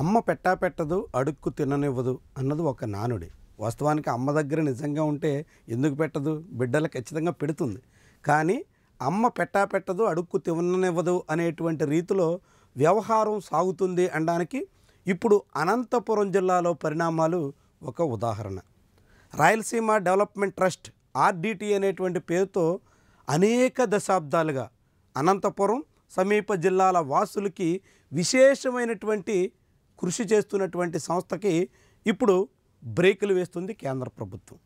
అమ్మ పెట్టా పెట్టదు అడుక్కు తిననివ్వదు అన్నది ఒక నానుడి. వాస్తవానికి అమ్మ దగ్గర నిజంగా ఉంటే ఎందుకు పెట్టదు? బిడ్డలు ఖచ్చితంగా పెడుతుంది. కానీ అమ్మ పెట్టా పెట్టదు అడుక్కు తిననివ్వదు అనేటువంటి రీతిలో వ్యవహారం సాగుతుంది అనడానికి ఇప్పుడు అనంతపురం జిల్లాలో పరిణామాలు ఒక ఉదాహరణ. రాయలసీమ డెవలప్మెంట్ ట్రస్ట్ ఆర్డిటి అనేటువంటి పేరుతో అనేక దశాబ్దాలుగా అనంతపురం సమీప జిల్లాల వాసులకి విశేషమైనటువంటి కృషి చేస్తున్నటువంటి సంస్థకి ఇప్పుడు బ్రేకులు వేస్తుంది కేంద్ర ప్రభుత్వం.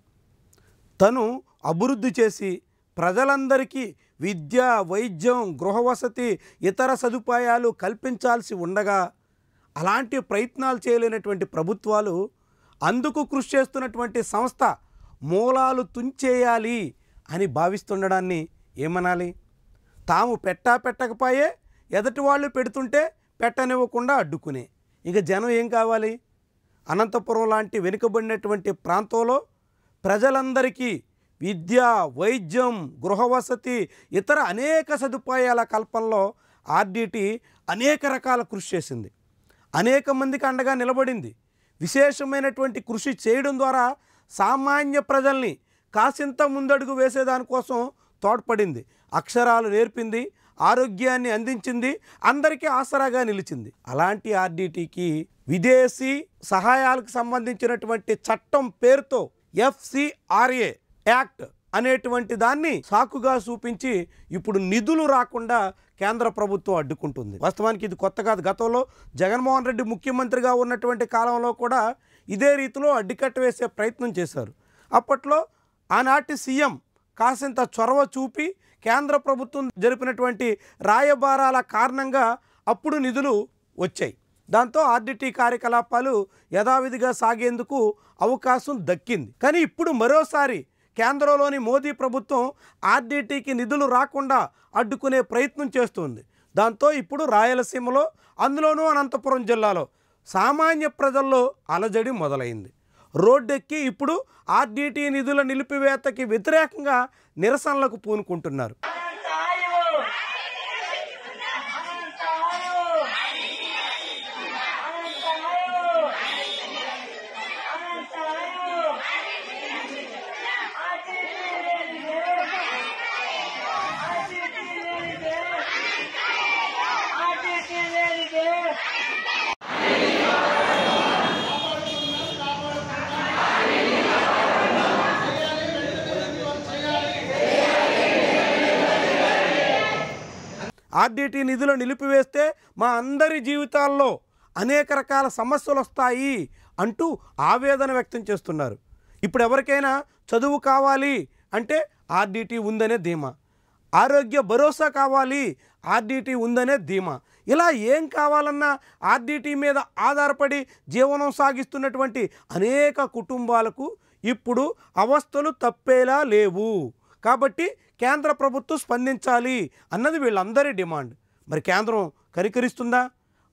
తను అభివృద్ధి చేసి ప్రజలందరికీ విద్య, వైద్యం, గృహవసతి, ఇతర సదుపాయాలు కల్పించాల్సి ఉండగా అలాంటి ప్రయత్నాలు చేయలేనటువంటి ప్రభుత్వాలు అందుకు కృషి చేస్తున్నటువంటి సంస్థ మూలాలు తుంచేయాలి అని భావిస్తుండడాన్ని ఏమనాలి? తాము పెట్టకపోయే ఎదటి వాళ్ళు పెడుతుంటే పెట్టనివ్వకుండా అడ్డుకునే. ఇక జనం ఏం కావాలి? అనంతపురం లాంటి వెనుకబడినటువంటి ప్రాంతంలో ప్రజలందరికీ విద్య, వైద్యం, గృహవసతి, ఇతర అనేక సదుపాయాల కల్పనలో ఆర్డిటి అనేక రకాల కృషి చేసింది. అనేక మందికి అండగా నిలబడింది. విశేషమైనటువంటి కృషి చేయడం ద్వారా సామాన్య ప్రజల్ని కాసింత ముందడుగు వేసేదానికోసం తోడ్పడింది. అక్షరాలు నేర్పింది, ఆరోగ్యాన్ని అందించింది, అందరికీ ఆసరాగా నిలిచింది. అలాంటి ఆర్డిటికి విదేశీ సహాయాలకు సంబంధించినటువంటి చట్టం పేరుతో FCRA యాక్ట్ అనేటువంటి దాన్ని సాకుగా చూపించి ఇప్పుడు నిధులు రాకుండా కేంద్ర ప్రభుత్వం అడ్డుకుంటుంది. వాస్తవానికి ఇది కొత్త కాదు. గతంలో జగన్మోహన్ రెడ్డి ముఖ్యమంత్రిగా ఉన్నటువంటి కాలంలో కూడా ఇదే రీతిలో అడ్డుకట్ట వేసే ప్రయత్నం చేశారు. అప్పట్లో ఆనాటి సీఎం కాసింత చొరవ చూపి కేంద్ర ప్రభుత్వం జరిపినటువంటి రాయబారాల కారణంగా అప్పుడు నిధులు వచ్చాయి. దాంతో ఆర్డిటి కార్యకలాపాలు యథావిధిగా సాగేందుకు అవకాశం దక్కింది. కానీ ఇప్పుడు మరోసారి కేంద్రంలోని మోదీ ప్రభుత్వం ఆర్డిటికి నిధులు రాకుండా అడ్డుకునే ప్రయత్నం చేస్తుంది. దాంతో ఇప్పుడు రాయలసీమలో, అందులోనూ అనంతపురం జిల్లాలో సామాన్య ప్రజల్లో అలజడి మొదలైంది. రోడ్డెక్కి ఇప్పుడు ఆర్డిటి నిధుల నిలిపివేతకి వ్యతిరేకంగా నిరసనలకు పూనుకుంటున్నారు. ఆర్డిటి నిధులు నిలిపివేస్తే మా అందరి జీవితాల్లో అనేక రకాల సమస్యలు వస్తాయి అంటూ ఆవేదన వ్యక్తం చేస్తున్నారు. ఇప్పుడు ఎవరికైనా చదువు కావాలి అంటే ఆర్డిటి ఉందనే ధీమా, ఆరోగ్య భరోసా కావాలి ఆర్డిటి ఉందనే ధీమా, ఇలా ఏం కావాలన్నా ఆర్డిటి మీద ఆధారపడి జీవనం సాగిస్తున్నటువంటి అనేక కుటుంబాలకు ఇప్పుడు అవస్థలు తప్పేలా లేవు. కాబట్టి కేంద్ర ప్రభుత్వం స్పందించాలి అన్నది వీళ్ళందరి డిమాండ్. మరి కేంద్రం కనికరిస్తుందా?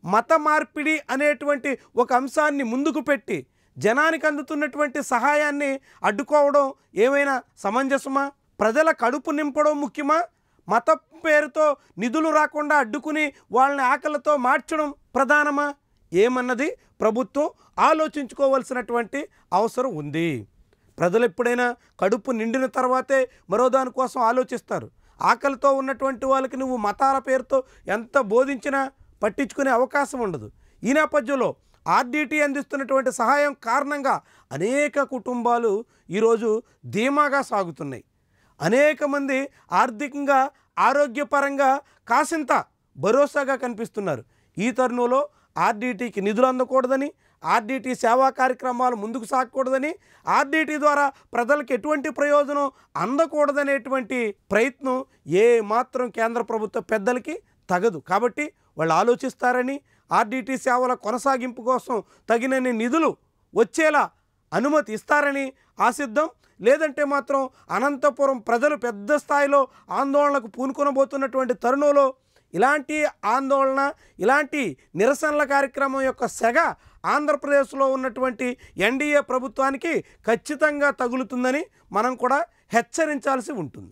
మత మార్పిడి అనేటువంటి ఒక అంశాన్ని ముందుకు పెట్టి జనానికి అందుతున్నటువంటి సహాయాన్ని అడ్డుకోవడం ఏమైనా సమంజసమా? ప్రజల కడుపు నింపడం ముఖ్యమా? మత పేరుతో నిధులు రాకుండా అడ్డుకుని వాళ్ళని ఆకలితో మార్చడం ప్రధానమా? ఏమన్నది ప్రభుత్వం ఆలోచించుకోవాల్సినటువంటి అవసరం ఉంది. ప్రజలు ఎప్పుడైనా కడుపు నిండిన తర్వాతే మరో దానికోసం ఆలోచిస్తారు. ఆకలితో ఉన్నటువంటి వాళ్ళకి నువ్వు మతాల పేరుతో ఎంత బోధించినా పట్టించుకునే అవకాశం ఉండదు. ఈ నేపథ్యంలో ఆర్డిటి అందిస్తున్నటువంటి సహాయం కారణంగా అనేక కుటుంబాలు ఈరోజు ధీమాగా సాగుతున్నాయి. అనేక మంది ఆర్థికంగా, ఆరోగ్యపరంగా కాసింత భరోసాగా కనిపిస్తున్నారు. ఈ తరుణంలో ఆర్డిటికి నిధులు అందకూడదని, ఆర్డిటి సేవా కార్యక్రమాలు ముందుకు సాగకూడదని, ఆర్డిటి ద్వారా ప్రజలకు ఎటువంటి ప్రయోజనం అందకూడదనేటువంటి ప్రయత్నం ఏ మాత్రం కేంద్ర ప్రభుత్వ పెద్దలకి తగదు. కాబట్టి వాళ్ళు ఆలోచిస్తారని, ఆర్డిటి సేవల కొనసాగింపు కోసం తగినన్ని నిధులు వచ్చేలా అనుమతి ఇస్తారని ఆశిద్దాం. లేదంటే మాత్రం అనంతపురం ప్రజలు పెద్ద స్థాయిలో ఆందోళనకు పూనుకొనబోతున్నటువంటి తరుణంలో ఇలాంటి ఆందోళన, ఇలాంటి నిరసనల కార్యక్రమం యొక్క సెగ ఆంధ్రప్రదేశ్లో ఉన్నటువంటి ఎన్డీఏ ప్రభుత్వానికి ఖచ్చితంగా తగులుతుందని మనం కూడా హెచ్చరించాల్సి ఉంటుంది.